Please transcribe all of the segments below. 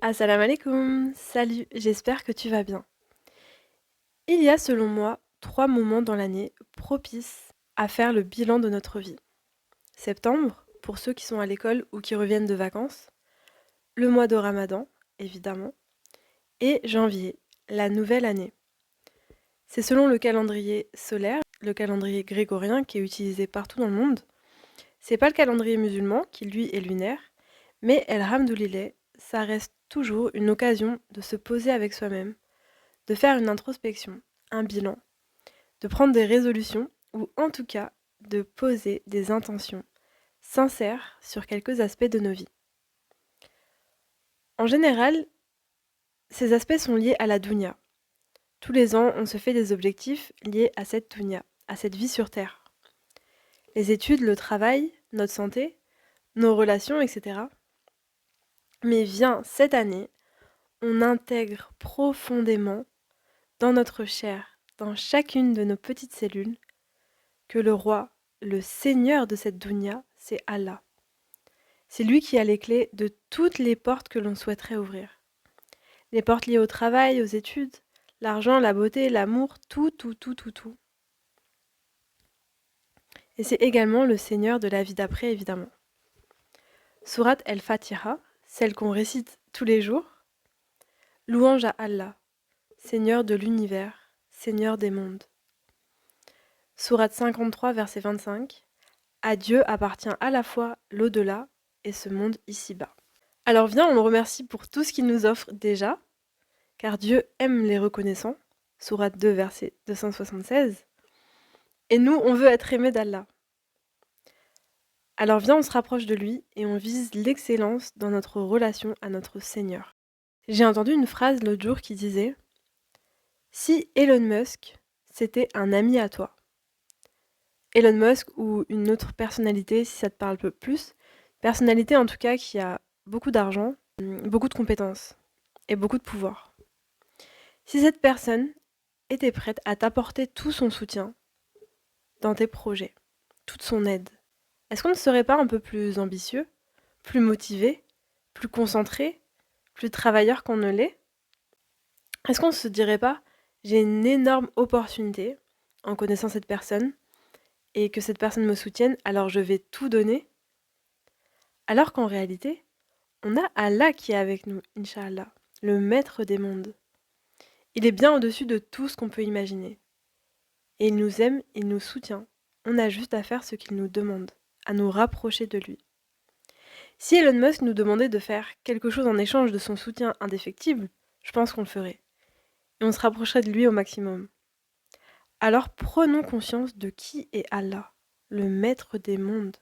Assalamu alaikum, salut, j'espère que tu vas bien. Il y a selon moi 3 moments dans l'année propices à faire le bilan de notre vie. Septembre, pour ceux qui sont à l'école ou qui reviennent de vacances, le mois de Ramadan, évidemment, et janvier, la nouvelle année. C'est selon le calendrier solaire, le calendrier grégorien qui est utilisé partout dans le monde. C'est pas le calendrier musulman qui lui est lunaire, mais elhamdoulilah, ça reste toujours une occasion de se poser avec soi-même, de faire une introspection, un bilan, de prendre des résolutions ou en tout cas de poser des intentions sincères sur quelques aspects de nos vies. En général, ces aspects sont liés à la dunya. Tous les ans, on se fait des objectifs liés à cette dunya, à cette vie sur Terre. Les études, le travail, notre santé, nos relations, etc. Mais vient cette année, on intègre profondément dans notre chair, dans chacune de nos petites cellules, que le roi, le seigneur de cette dunya, c'est Allah. C'est lui qui a les clés de toutes les portes que l'on souhaiterait ouvrir. Les portes liées au travail, aux études, l'argent, la beauté, l'amour, tout, tout, tout, tout, tout. Et c'est également le seigneur de la vie d'après, évidemment. Sourate El-Fatiha, celle qu'on récite tous les jours. Louange à Allah, seigneur de l'univers, seigneur des mondes. Sourate 53, verset 25. À Dieu appartient à la fois l'au-delà et ce monde ici-bas. Alors viens, on le remercie pour tout ce qu'il nous offre déjà, car Dieu aime les reconnaissants. Sourate 2, verset 276. Et nous, on veut être aimés d'Allah. Alors viens, on se rapproche de lui et on vise l'excellence dans notre relation à notre Seigneur. J'ai entendu une phrase l'autre jour qui disait « Si Elon Musk, c'était un ami à toi ». Elon Musk ou une autre personnalité, si ça te parle un peu plus, personnalité en tout cas qui a beaucoup d'argent, beaucoup de compétences et beaucoup de pouvoir. Si cette personne était prête à t'apporter tout son soutien dans tes projets, toute son aide, est-ce qu'on ne serait pas un peu plus ambitieux, plus motivé, plus concentré, plus travailleur qu'on ne l'est? Est-ce qu'on ne se dirait pas, j'ai une énorme opportunité en connaissant cette personne et que cette personne me soutienne, alors je vais tout donner? Alors qu'en réalité, on a Allah qui est avec nous, Inch'Allah, le maître des mondes. Il est bien au-dessus de tout ce qu'on peut imaginer. Et il nous aime, il nous soutient. On a juste à faire ce qu'il nous demande, à nous rapprocher de lui. Si Elon Musk nous demandait de faire quelque chose en échange de son soutien indéfectible, je pense qu'on le ferait. Et on se rapprocherait de lui au maximum. Alors prenons conscience de qui est Allah, le maître des mondes,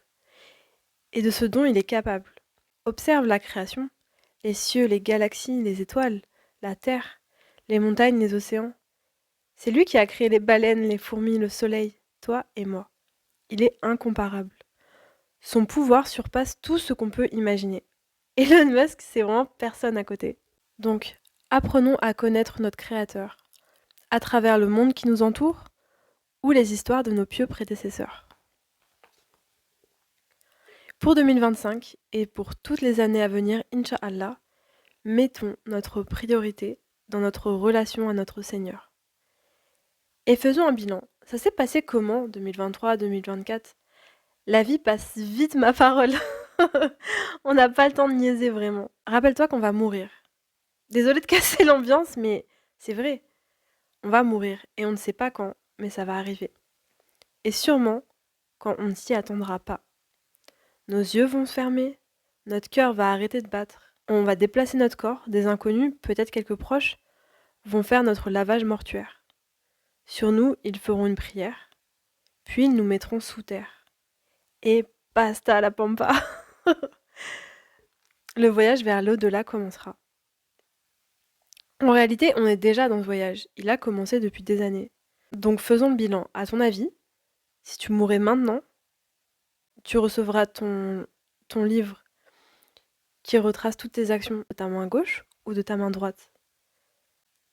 et de ce dont il est capable. Observe la création, les cieux, les galaxies, les étoiles, la terre, les montagnes, les océans. C'est lui qui a créé les baleines, les fourmis, le soleil, toi et moi. Il est incomparable. Son pouvoir surpasse tout ce qu'on peut imaginer. Elon Musk, c'est vraiment personne à côté. Donc, apprenons à connaître notre Créateur, à travers le monde qui nous entoure ou les histoires de nos pieux prédécesseurs. Pour 2025 et pour toutes les années à venir, Inch'Allah, mettons notre priorité dans notre relation à notre Seigneur. Et faisons un bilan. Ça s'est passé comment 2023-2024? La vie passe vite, ma parole. On n'a pas le temps de niaiser vraiment. Rappelle-toi qu'on va mourir. Désolée de casser l'ambiance, mais c'est vrai. On va mourir et on ne sait pas quand, mais ça va arriver. Et sûrement quand on ne s'y attendra pas. Nos yeux vont se fermer, notre cœur va arrêter de battre, on va déplacer notre corps, des inconnus, peut-être quelques proches, vont faire notre lavage mortuaire. Sur nous, ils feront une prière, puis ils nous mettront sous terre. Et basta la pampa. Le voyage vers l'au-delà commencera. En réalité, on est déjà dans ce voyage. Il a commencé depuis des années. Donc faisons le bilan. À ton avis, si tu mourais maintenant, tu recevras ton livre qui retrace toutes tes actions de ta main gauche ou de ta main droite.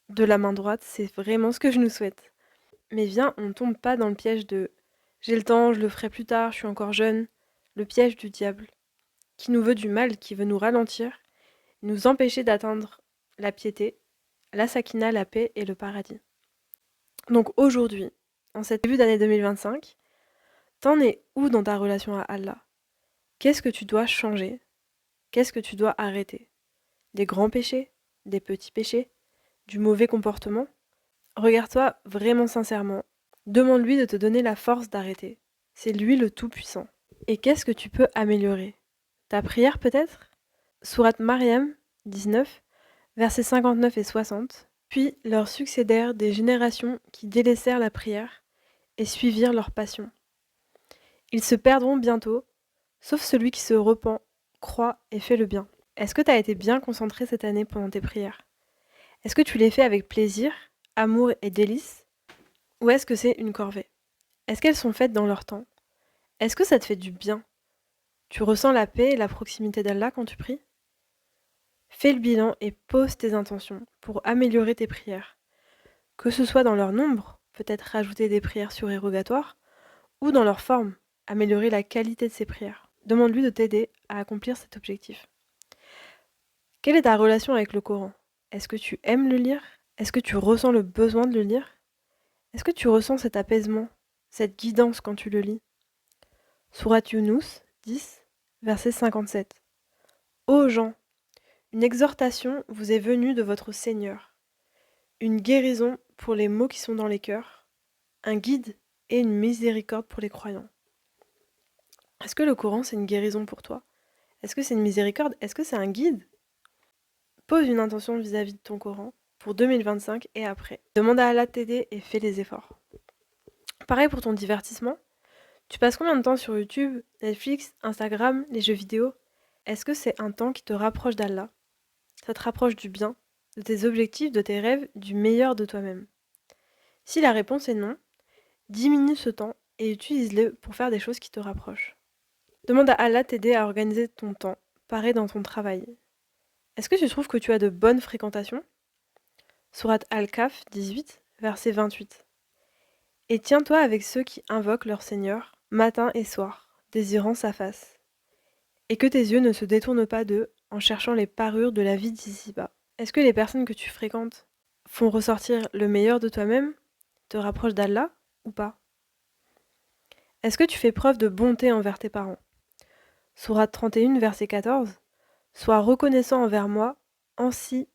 De la main droite, c'est vraiment ce que je nous souhaite. Mais viens, on ne tombe pas dans le piège de j'ai le temps, je le ferai plus tard, je suis encore jeune. Le piège du diable, qui nous veut du mal, qui veut nous ralentir, nous empêcher d'atteindre la piété, la sakina, la paix et le paradis. Donc aujourd'hui, en cette début d'année 2025, t'en es où dans ta relation à Allah? Qu'est-ce que tu dois changer? Qu'est-ce que tu dois arrêter? Des grands péchés? Des petits péchés? Du mauvais comportement? Regarde-toi vraiment sincèrement. Demande-lui de te donner la force d'arrêter. C'est lui le Tout-Puissant. Et qu'est-ce que tu peux améliorer? Ta prière peut-être? Sourate Mariam 19, versets 59 et 60. Puis leur succédèrent des générations qui délaissèrent la prière et suivirent leur passion. Ils se perdront bientôt, sauf celui qui se repent, croit et fait le bien. Est-ce que tu as été bien concentré cette année pendant tes prières? Est-ce que tu les fais avec plaisir, amour et délice? Ou est-ce que c'est une corvée? Est-ce qu'elles sont faites dans leur temps? Est-ce que ça te fait du bien? Tu ressens la paix et la proximité d'Allah quand tu pries? Fais le bilan et pose tes intentions pour améliorer tes prières. Que ce soit dans leur nombre, peut-être rajouter des prières surérogatoires, ou dans leur forme, améliorer la qualité de ces prières. Demande-lui de t'aider à accomplir cet objectif. Quelle est ta relation avec le Coran? Est-ce que tu aimes le lire? Est-ce que tu ressens le besoin de le lire? Est-ce que tu ressens cet apaisement, cette guidance quand tu le lis? Sourate Yunus 10, verset 57. Ô gens, une exhortation vous est venue de votre Seigneur, une guérison pour les maux qui sont dans les cœurs, un guide et une miséricorde pour les croyants. Est-ce que le Coran c'est une guérison pour toi? Est-ce que c'est une miséricorde? Est-ce que c'est un guide? Pose une intention vis-à-vis de ton Coran pour 2025 et après. Demande à Allah de t'aider et fais les efforts. Pareil pour ton divertissement. Tu passes combien de temps sur YouTube, Netflix, Instagram, les jeux vidéo? Est-ce que c'est un temps qui te rapproche d'Allah? Ça te rapproche du bien, de tes objectifs, de tes rêves, du meilleur de toi-même? Si la réponse est non, diminue ce temps et utilise-le pour faire des choses qui te rapprochent. Demande à Allah de t'aider à organiser ton temps, pareil dans ton travail. Est-ce que tu trouves que tu as de bonnes fréquentations? Sourate Al-Kahf 18, verset 28. Et tiens-toi avec ceux qui invoquent leur Seigneur, matin et soir, désirant sa face. Et que tes yeux ne se détournent pas d'eux en cherchant les parures de la vie d'ici-bas. Est-ce que les personnes que tu fréquentes font ressortir le meilleur de toi-même, te rapprochent d'Allah ou pas? Est-ce que tu fais preuve de bonté envers tes parents? Sourate 31, verset 14. Sois reconnaissant envers moi, ainsi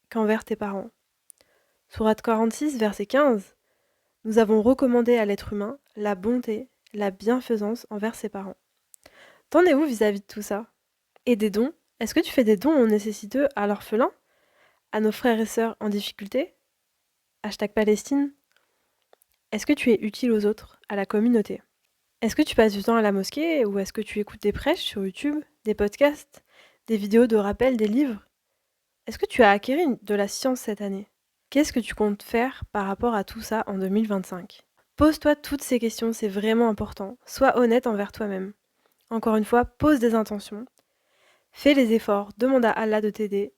qu'envers tes parents. Sourate 46, verset 15. Nous avons recommandé à l'être humain la bonté, la bienfaisance envers ses parents. T'en es où vis-à-vis de tout ça? Et des dons? Est-ce que tu fais des dons aux nécessiteux, à l'orphelin, à nos frères et sœurs en difficulté? Hashtag Palestine. Est-ce que tu es utile aux autres, à la communauté? Est-ce que tu passes du temps à la mosquée ou est-ce que tu écoutes des prêches sur YouTube, des podcasts, des vidéos de rappel, des livres? Est-ce que tu as acquis de la science cette année? Qu'est-ce que tu comptes faire par rapport à tout ça en 2025? Pose-toi toutes ces questions, c'est vraiment important. Sois honnête envers toi-même. Encore une fois, pose des intentions. Fais les efforts, demande à Allah de t'aider.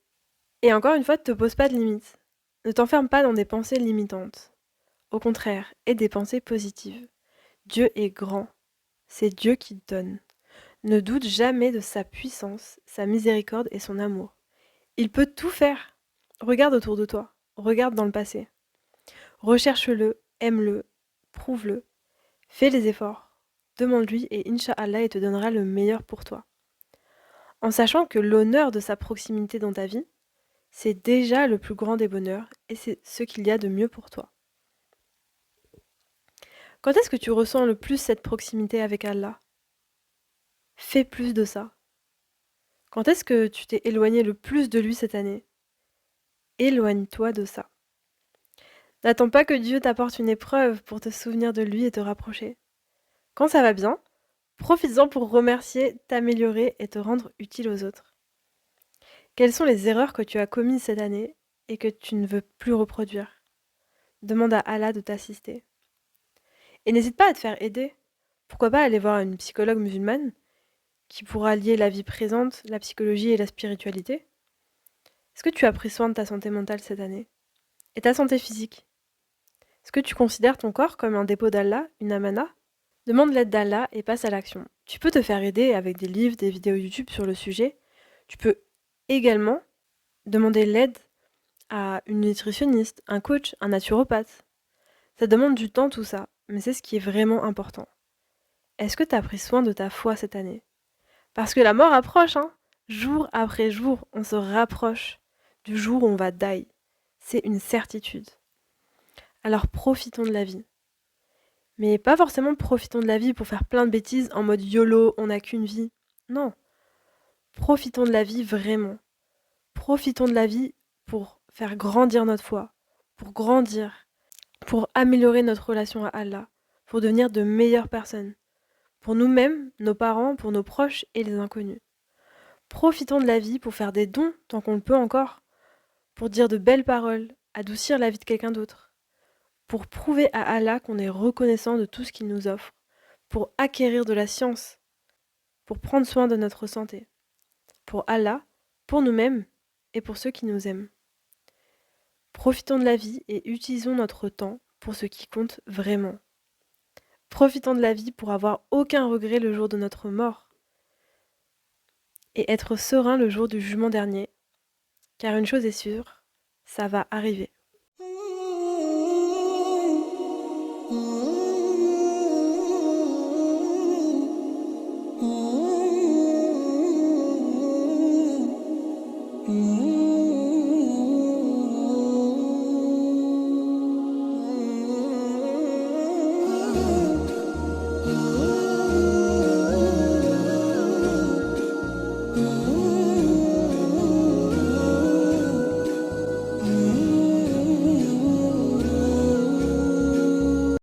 Et encore une fois, ne te pose pas de limites. Ne t'enferme pas dans des pensées limitantes. Au contraire, aie des pensées positives. Dieu est grand. C'est Dieu qui donne. Ne doute jamais de sa puissance, sa miséricorde et son amour. Il peut tout faire. Regarde autour de toi. Regarde dans le passé. Recherche-le, aime-le, prouve-le. Fais les efforts. Demande-lui et Inch'Allah, il te donnera le meilleur pour toi. En sachant que l'honneur de sa proximité dans ta vie, c'est déjà le plus grand des bonheurs et c'est ce qu'il y a de mieux pour toi. Quand est-ce que tu ressens le plus cette proximité avec Allah? Fais plus de ça. Quand est-ce que tu t'es éloigné le plus de lui cette année? Éloigne-toi de ça. N'attends pas que Dieu t'apporte une épreuve pour te souvenir de lui et te rapprocher. Quand ça va bien, profites-en pour remercier, t'améliorer et te rendre utile aux autres. Quelles sont les erreurs que tu as commises cette année et que tu ne veux plus reproduire? Demande à Allah de t'assister. Et n'hésite pas à te faire aider. Pourquoi pas aller voir une psychologue musulmane qui pourra lier la vie présente, la psychologie et la spiritualité? Est-ce que tu as pris soin de ta santé mentale cette année? Et ta santé physique? Est-ce que tu considères ton corps comme un dépôt d'Allah, une amana? Demande l'aide d'Allah et passe à l'action. Tu peux te faire aider avec des livres, des vidéos YouTube sur le sujet. Tu peux également Demander l'aide à une nutritionniste, un coach, un naturopathe. Ça demande du temps tout ça, mais c'est ce qui est vraiment important. Est-ce que tu as pris soin de ta foi cette année? Parce que la mort approche, hein. Jour après jour, on se rapproche du jour où on va die. C'est une certitude. Alors profitons de la vie. Mais pas forcément profitons de la vie pour faire plein de bêtises en mode YOLO, on n'a qu'une vie. Non. Profitons de la vie vraiment. Profitons de la vie pour faire grandir notre foi, pour grandir, pour améliorer notre relation à Allah, pour devenir de meilleures personnes, pour nous-mêmes, nos parents, pour nos proches et les inconnus. Profitons de la vie pour faire des dons tant qu'on le peut encore, pour dire de belles paroles, adoucir la vie de quelqu'un d'autre, pour prouver à Allah qu'on est reconnaissant de tout ce qu'il nous offre, pour acquérir de la science, pour prendre soin de notre santé, pour Allah, pour nous-mêmes et pour ceux qui nous aiment. Profitons de la vie et utilisons notre temps pour ce qui compte vraiment. Profitons de la vie pour avoir aucun regret le jour de notre mort et être serein le jour du jugement dernier, car une chose est sûre, ça va arriver.